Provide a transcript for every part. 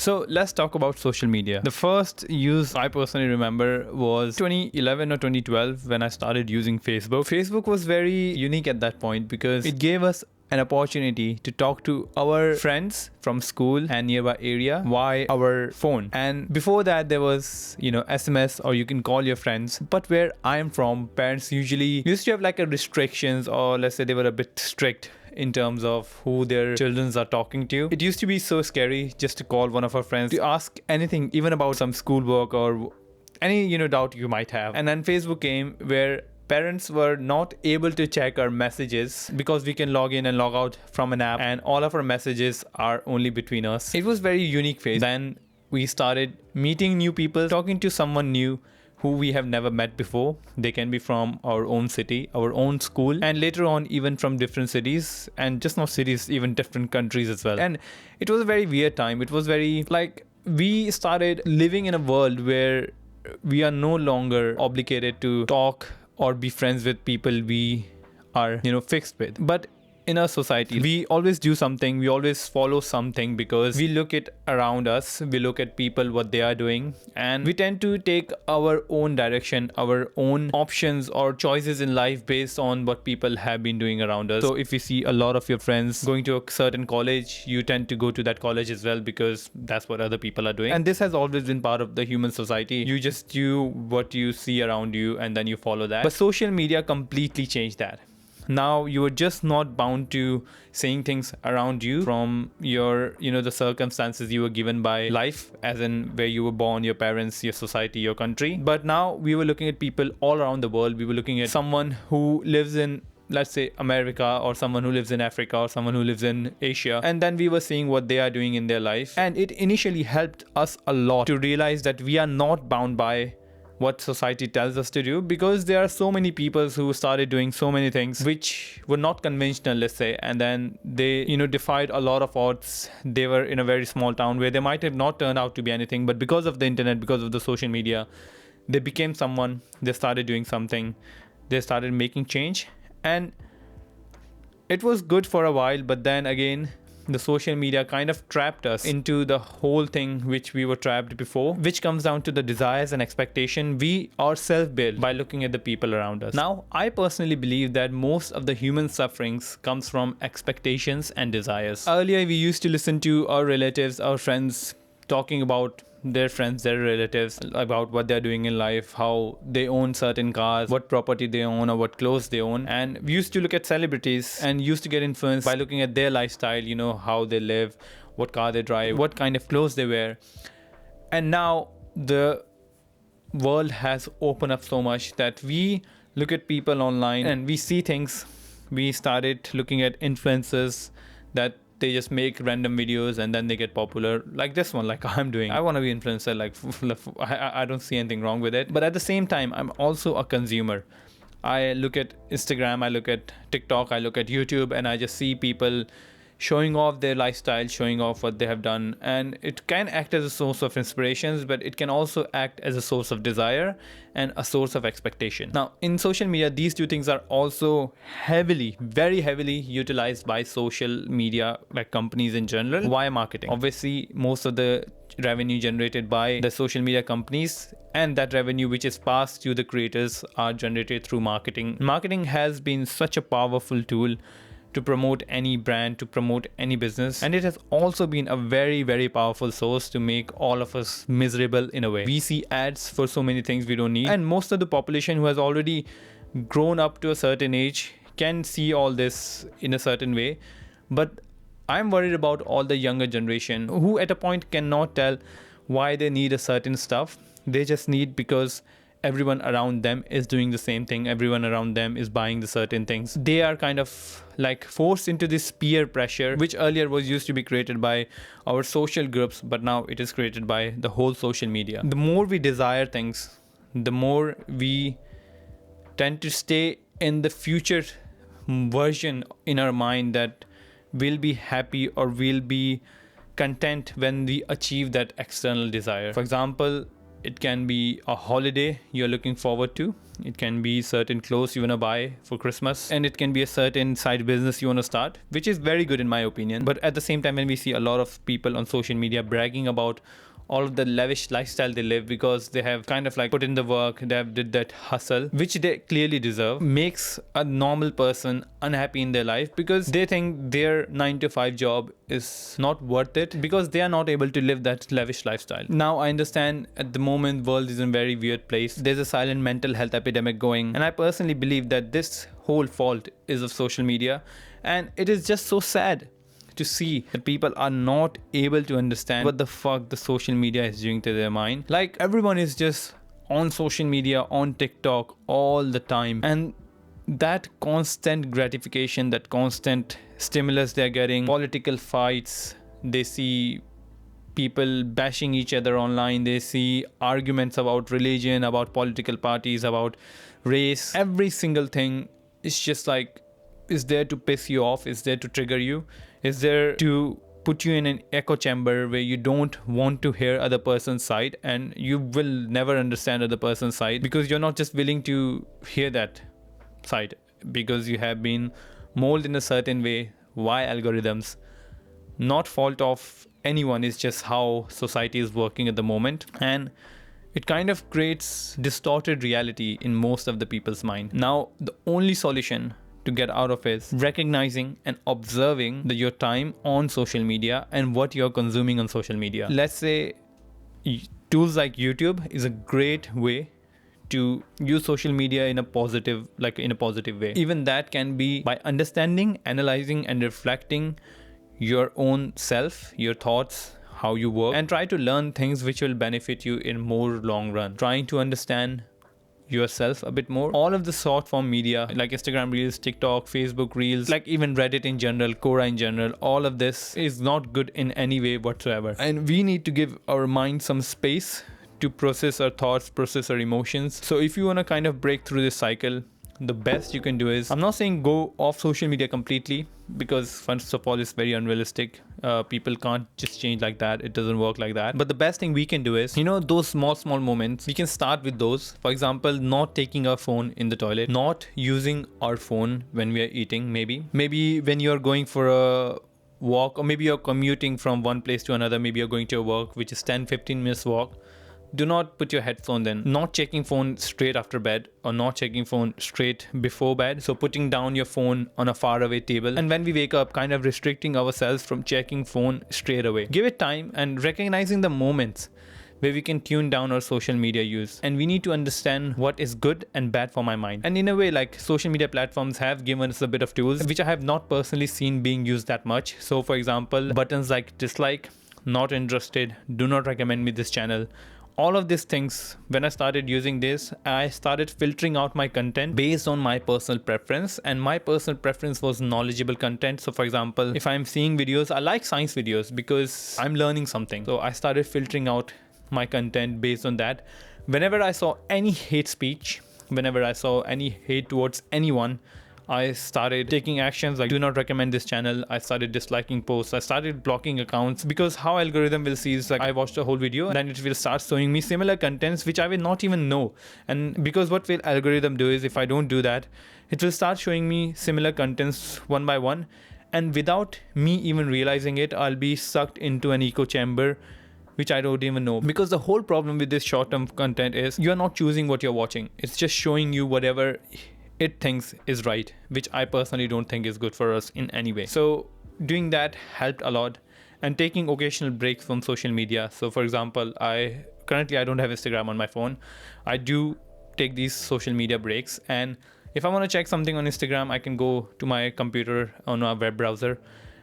So let's talk about social media. The first use I personally remember was 2011 or 2012 when I started using Facebook. Facebook was very unique at that point because it gave us an opportunity to talk to our friends from school and nearby area via our phone. And before that there was SMS, or you can call your friends. But where I am from, parents usually used to have like a restrictions, or let's say they were a bit strict in terms of who their children are talking to. It used to be so scary just to call one of our friends to ask anything, even about some schoolwork or any doubt you might have. And then Facebook came, where parents were not able to check our messages because we can log in and log out from an app, and all of our messages are only between us. It was very unique phase. Then we started meeting new people, talking to someone new who we have never met before. They can be from our own city, our own school, and later on even from different cities, and just not cities, even different countries as well. And it was a very weird time. It was very like we started living in a world where we are no longer obligated to talk or be friends with people we are fixed with. But in our society, we always do something, we always follow something, because we look at around us, we look at people, what they are doing, and we tend to take our own direction, our own options or choices in life based on what people have been doing around us. So if you see a lot of your friends going to a certain college, you tend to go to that college as well because that's what other people are doing. And this has always been part of the human society. You just do what you see around you and then you follow that. But social media completely changed that. Now you are just not bound to saying things around you from your the circumstances you were given by life, as in where you were born, your parents, your society, your country. But now we were looking at people all around the world. We were looking at someone who lives in, let's say, America, or someone who lives in Africa, or someone who lives in Asia, and then we were seeing what they are doing in their life. And it initially helped us a lot to realize that we are not bound by what society tells us to do, because there are so many people who started doing so many things which were not conventional, let's say, and then they defied a lot of odds. They were in a very small town where they might have not turned out to be anything, but because of the internet, because of the social media, they became someone. They started doing something, they started making change, and it was good for a while. But then again, the social media kind of trapped us into the whole thing which we were trapped before, which comes down to the desires and expectation we ourselves build by looking at the people around us. Now, I personally believe that most of the human sufferings comes from expectations and desires. Earlier, we used to listen to our relatives, our friends, talking about their friends, their relatives, about what they're doing in life, how they own certain cars, what property they own, or what clothes they own. And we used to look at celebrities and used to get influenced by looking at their lifestyle, how they live, what car they drive, what kind of clothes they wear. And now the world has opened up so much that we look at people online and we see things. We started looking at influencers that they just make random videos and then they get popular, like this one, like I'm doing. I want to be influencer, like I don't see anything wrong with it. But at the same time, I'm also a consumer. I look at Instagram, I look at TikTok, I look at YouTube, and I just see people showing off their lifestyle, showing off what they have done. And it can act as a source of inspirations, but it can also act as a source of desire and a source of expectation. Now, in social media, these two things are also very heavily utilized by social media, like companies in general, via marketing. Obviously, most of the revenue generated by the social media companies and that revenue which is passed to the creators are generated through marketing. Marketing has been such a powerful tool to promote any brand, to promote any business, and it has also been a very powerful source to make all of us miserable in a way. We see ads for so many things we don't need, and most of the population who has already grown up to a certain age can see all this in a certain way. But I'm worried about all the younger generation who at a point cannot tell why they need a certain stuff. They just need because everyone around them is doing the same thing, everyone around them is buying the certain things. They are kind of like forced into this peer pressure, which earlier was used to be created by our social groups, but now it is created by the whole social media. The more we desire things, the more we tend to stay in the future version in our mind that we'll be happy or we'll be content when we achieve that external desire. For example, It can be a holiday you're looking forward to. It can be certain clothes you want to buy for Christmas. And it can be a certain side business you want to start, which is very good in my opinion. But at the same time, when we see a lot of people on social media bragging about all of the lavish lifestyle they live because they have kind of like put in the work, they have did that hustle, which they clearly deserve, makes a normal person unhappy in their life because they think their 9 to 5 job is not worth it because they are not able to live that lavish lifestyle. Now I understand at the moment world is in a very weird place. There's a silent mental health epidemic going, and I personally believe that this whole fault is of social media, and it is just so sad to see that people are not able to understand what the fuck the social media is doing to their mind. Like, everyone is just on social media, on TikTok all the time, and that constant gratification, that constant stimulus they're getting, political fights, they see people bashing each other online, they see arguments about religion, about political parties, about race. Every single thing is just like, is there to piss you off, is there to trigger you, is there to put you in an echo chamber where you don't want to hear other person's side, and you will never understand other person's side because you're not just willing to hear that side because you have been molded in a certain way. Why algorithms? Not fault of anyone, it's just how society is working at the moment, and it kind of creates distorted reality in most of the people's mind. Now the only solution to get out of is recognizing and observing your time on social media and what you're consuming on social media. Let's say tools like YouTube is a great way to use social media in a positive way. Even that can be by understanding, analyzing and reflecting your own self, your thoughts, how you work, and try to learn things which will benefit you in more long run. Trying to understand yourself a bit more. All of the short form media like Instagram Reels, TikTok, Facebook Reels, like even Reddit in general, Quora in general, all of this is not good in any way whatsoever. And we need to give our mind some space to process our thoughts, process our emotions. So if you want to kind of break through this cycle, the best you can do is, I'm not saying go off social media completely because first of all it's very unrealistic. People can't just change like that, it doesn't work like that. But the best thing we can do is, those small moments, we can start with those. For example, not taking our phone in the toilet, not using our phone when we are eating, maybe when you're going for a walk, or maybe you're commuting from one place to another, maybe you're going to your work which is 10-15 minutes walk. Do not put your headphones in. Not checking phone straight after bed, or not checking phone straight before bed. So putting down your phone on a far away table, and when we wake up, kind of restricting ourselves from checking phone straight away. Give it time and recognizing the moments where we can tune down our social media use. And we need to understand what is good and bad for my mind. And in a way, like, social media platforms have given us a bit of tools which I have not personally seen being used that much. So for example, buttons like dislike, not interested, do not recommend me this channel. All of these things, when I started using this, I started filtering out my content based on my personal preference, and my personal preference was knowledgeable content. So for example, if I'm seeing videos, I like science videos because I'm learning something. So I started filtering out my content based on that. Whenever I saw any hate speech, whenever I saw any hate towards anyone, I started taking actions like do not recommend this channel. I started disliking posts. I started blocking accounts, because how algorithm will see is like I watched a whole video and then it will start showing me similar contents which I will not even know. And because what will algorithm do is, if I don't do that, it will start showing me similar contents one by one, and without me even realizing it, I'll be sucked into an echo chamber which I don't even know. Because the whole problem with this short-term content is you're not choosing what you're watching. It's just showing you whatever it thinks is right, which I personally don't think is good for us in any way. So doing that helped a lot, and taking occasional breaks from social media. So for example, I don't have Instagram on my phone. I do take these social media breaks, and if I want to check something on Instagram, I can go to my computer on a web browser,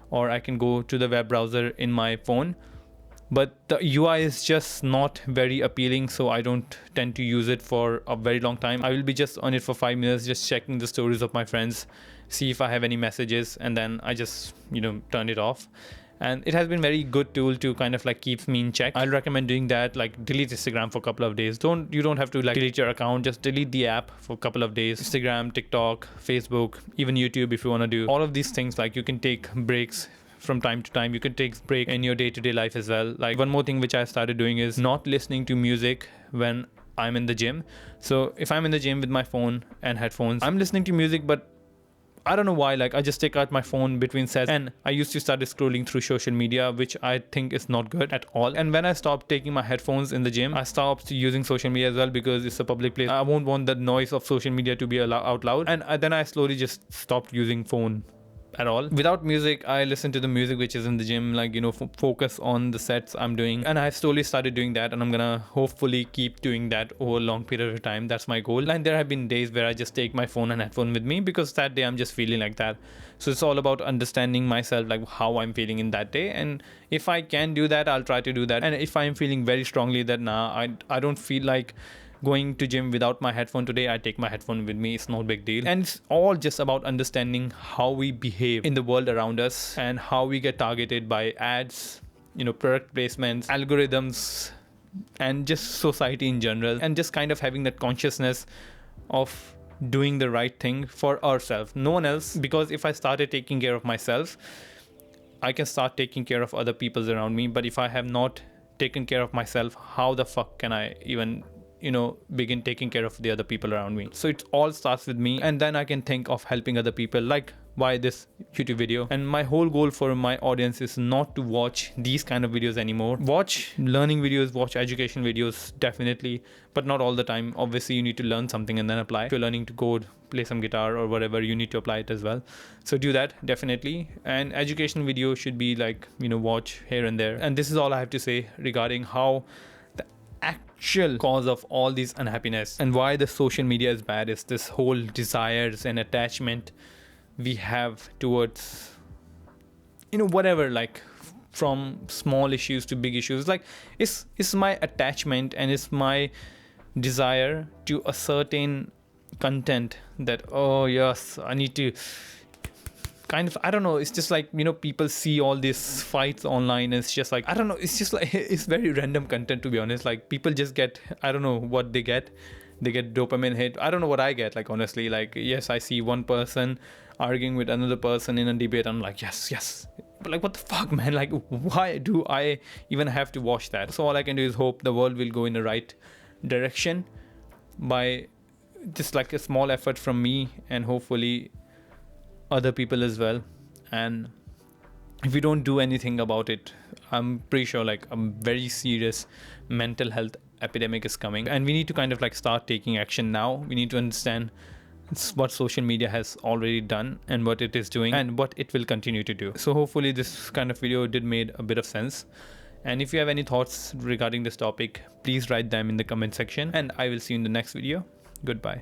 or I can go to the web browser in my phone. But the UI is just not very appealing, so I don't tend to use it for a very long time. I will be just on it for 5 minutes, just checking the stories of my friends, see if I have any messages, and then I just, turn it off. And it has been very good tool to kind of like keep me in check. I'll recommend doing that, like delete Instagram for a couple of days. You don't have to like delete your account, just delete the app for a couple of days. Instagram, TikTok, Facebook, even YouTube if you want to do all of these things. Like you can take breaks from time to time. You can take break in your day-to-day life as well. Like one more thing which I started doing is not listening to music when I'm in the gym. So if I'm in the gym with my phone and headphones, I'm listening to music, but I don't know why, like I just take out my phone between sets, and I used to start scrolling through social media, which I think is not good at all. And when I stopped taking my headphones in the gym, I stopped using social media as well, because it's a public place. I won't want the noise of social media to be out loud. And then I slowly just stopped using phone at all. Without music, I listen to the music which is in the gym, like, you know, focus on the sets I'm doing. And I slowly started doing that, and I'm gonna hopefully keep doing that over a long period of time. That's my goal. And there have been days where I just take my phone and headphone with me, because that day I'm just feeling like that. So it's all about understanding myself, like how I'm feeling in that day. And if I can do that, I'll try to do that. And if I'm feeling very strongly that I don't feel like going to gym without my headphone today, I take my headphone with me. It's no big deal. And it's all just about understanding how we behave in the world around us, and how we get targeted by ads, you know, product placements, algorithms, and just society in general. And just kind of having that consciousness of doing the right thing for ourselves, no one else. Because if I started taking care of myself, I can start taking care of other people around me. But if I have not taken care of myself, how the fuck can I even, you know, begin taking care of the other people around me? So it all starts with me, and then I can think of helping other people, like why this YouTube video. And my whole goal for my audience is not to watch these kind of videos anymore. Watch learning videos, watch education videos, definitely, but not all the time. Obviously you need to learn something and then apply. If you're learning to code, play some guitar or whatever, you need to apply it as well. So do that, definitely. And education video should be like, you know, watch here and there. And this is all I have to say regarding how the actual cause of all this unhappiness and why the social media is bad is this whole desires and attachment we have towards, you know, whatever, like from small issues to big issues. Like it's my attachment and it's my desire to a certain content that, oh yes, I need to kind of, I don't know, it's just like, you know, people see all these fights online. It's just like, I don't know, it's just like, it's very random content, to be honest. Like people just get, I don't know what they get dopamine hit. I don't know what I get, like honestly. Like yes, I see one person arguing with another person in a debate, I'm like yes, but like what the fuck, man, like why do I even have to watch that? So all I can do is hope the world will go in the right direction by just like a small effort from me, and hopefully other people as well. And if we don't do anything about it, I'm pretty sure like a very serious mental health epidemic is coming, and we need to kind of like start taking action now. We need to understand what social media has already done and what it is doing and what it will continue to do. So hopefully this kind of video did made a bit of sense. And if you have any thoughts regarding this topic, please write them in the comment section, and I will see you in the next video. Goodbye.